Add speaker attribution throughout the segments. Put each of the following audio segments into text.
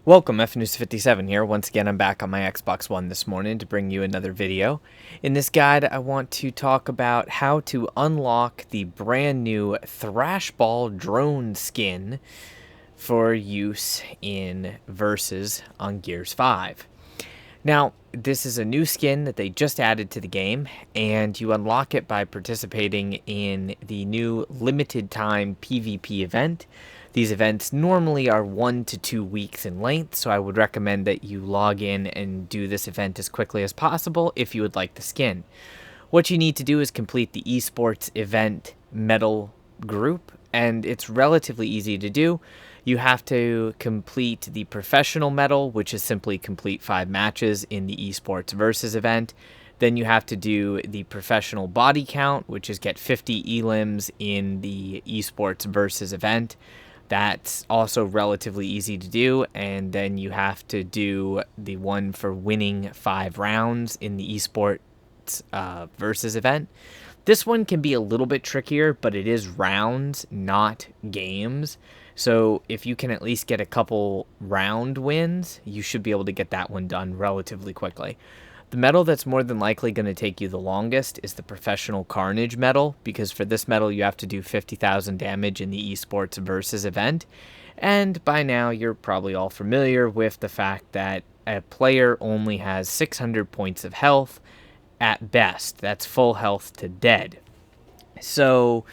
Speaker 1: Welcome, FNews57 here. Once again, I'm back on my Xbox One this morning to bring you another video. In this guide, I want to talk about how to unlock the brand new THRASHBALL drone skin for use in Versus on Gears 5. Now, this is a new skin that they just added to the game, and you unlock it by participating in the new limited time PvP event. These events normally are 1 to 2 weeks in length, so I would recommend that you log in and do this event as quickly as possible if you would like the skin. What you need to do is complete the Esports event medal group, and it's relatively easy to do. You have to complete the professional medal, which is simply complete 5 matches in the Esports Versus event. Then you have to do the professional body count, which is get 50 elims in the Esports Versus event. That's also relatively easy to do. And then you have to do the one for winning 5 rounds in the Esports Versus event. This one can be a little bit trickier, but it is rounds, not games. So if you can at least get a couple round wins, you should be able to get that one done relatively quickly. The medal that's more than likely going to take you the longest is the Professional Carnage medal, because for this medal you have to do 50,000 damage in the Esports Versus event. And by now you're probably all familiar with the fact that a player only has 600 points of health at best. That's full health to dead. So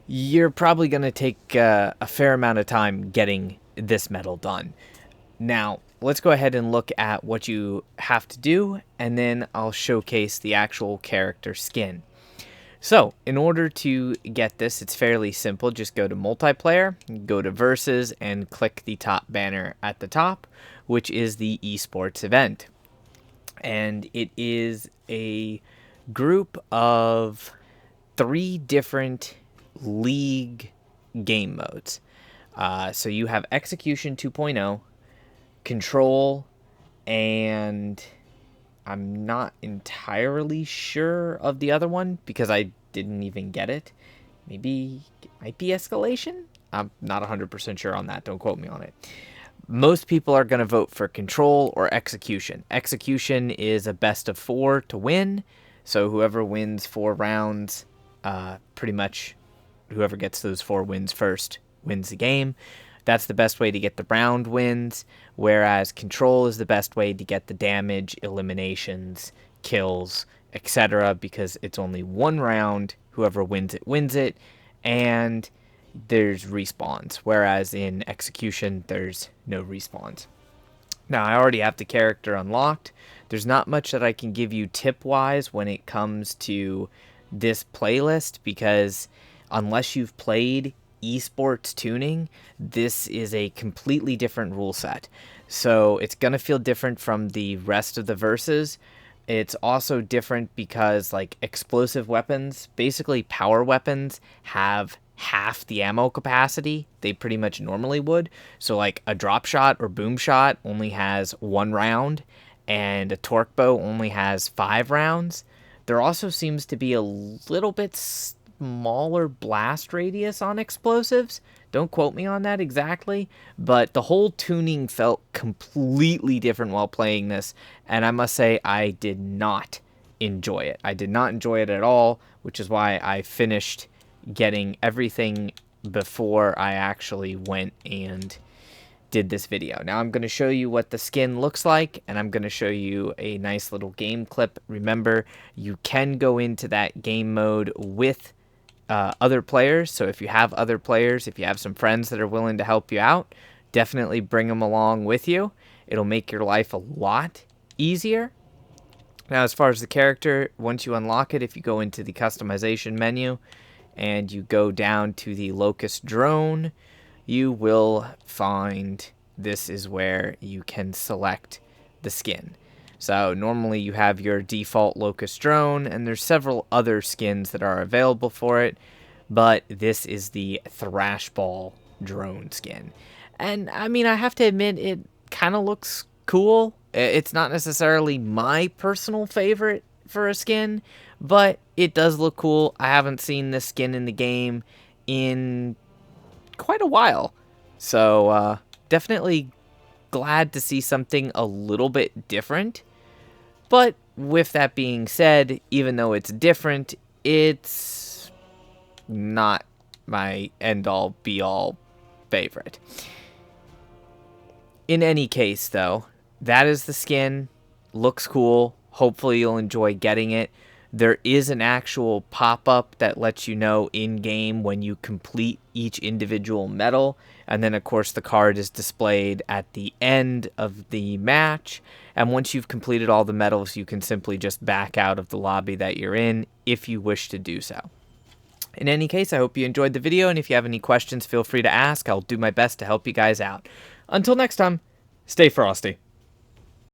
Speaker 1: you're probably going to take a fair amount of time getting this medal done. Now, let's go ahead and look at what you have to do, and then I'll showcase the actual character skin. So, in order to get this, it's fairly simple. Just go to multiplayer, go to Versus, and click the top banner at the top, which is the Esports event. And it is a group of 3 different league game modes. So you have Execution 2.0, Control, and I'm not entirely sure of the other one because I didn't even get it. Maybe it might be Escalation? I'm not 100% sure on that. Don't quote me on it. Most people are going to vote for Control or Execution. Execution is a best of 4 to win. So whoever wins 4 rounds, pretty much whoever gets those 4 wins first wins the game. That's the best way to get the round wins, whereas Control is the best way to get the damage, eliminations, kills, etc. because it's only 1 round. Whoever wins it, and there's respawns, whereas in Execution, there's no respawns. Now, I already have the character unlocked. There's not much that I can give you tip-wise when it comes to this playlist, because unless you've played Esports tuning, this is a completely different rule set. So it's going to feel different from the rest of the Versus. It's also different because, like, explosive weapons, basically power weapons, have half the ammo capacity they pretty much normally would. So like a drop shot or boom shot only has 1 round, and a torque bow only has 5 rounds. There also seems to be a little bit smaller blast radius on explosives. Don't quote me on that exactly, but the whole tuning felt completely different while playing this, and I must say I did not enjoy it. I did not enjoy it at all, which is why I finished getting everything before I actually went and did this video. Now I'm going to show you what the skin looks like, and I'm going to show you a nice little game clip. Remember, you can go into that game mode with other players, so if you have other players, if you have some friends that are willing to help you out, definitely bring them along with you. It'll make your life a lot easier. Now, as far as the character, once you unlock it, if you go into the customization menu and you go down to the Locust drone, you will find this is where you can select the skin. So normally you have your default Locust drone, and there's several other skins that are available for it, but this is the THRASHBALL drone skin. And I mean, I have to admit, it kind of looks cool. It's not necessarily my personal favorite for a skin, but it does look cool. I haven't seen this skin in the game in quite a while, so definitely glad to see something a little bit different. But with that being said, even though it's different, it's not my end-all, be-all favorite. In any case, though, that is the skin. Looks cool. Hopefully you'll enjoy getting it. There is an actual pop-up that lets you know in-game when you complete each individual medal. And then, of course, the card is displayed at the end of the match. And once you've completed all the medals, you can simply just back out of the lobby that you're in if you wish to do so. In any case, I hope you enjoyed the video, and if you have any questions, feel free to ask. I'll do my best to help you guys out. Until next time, stay frosty.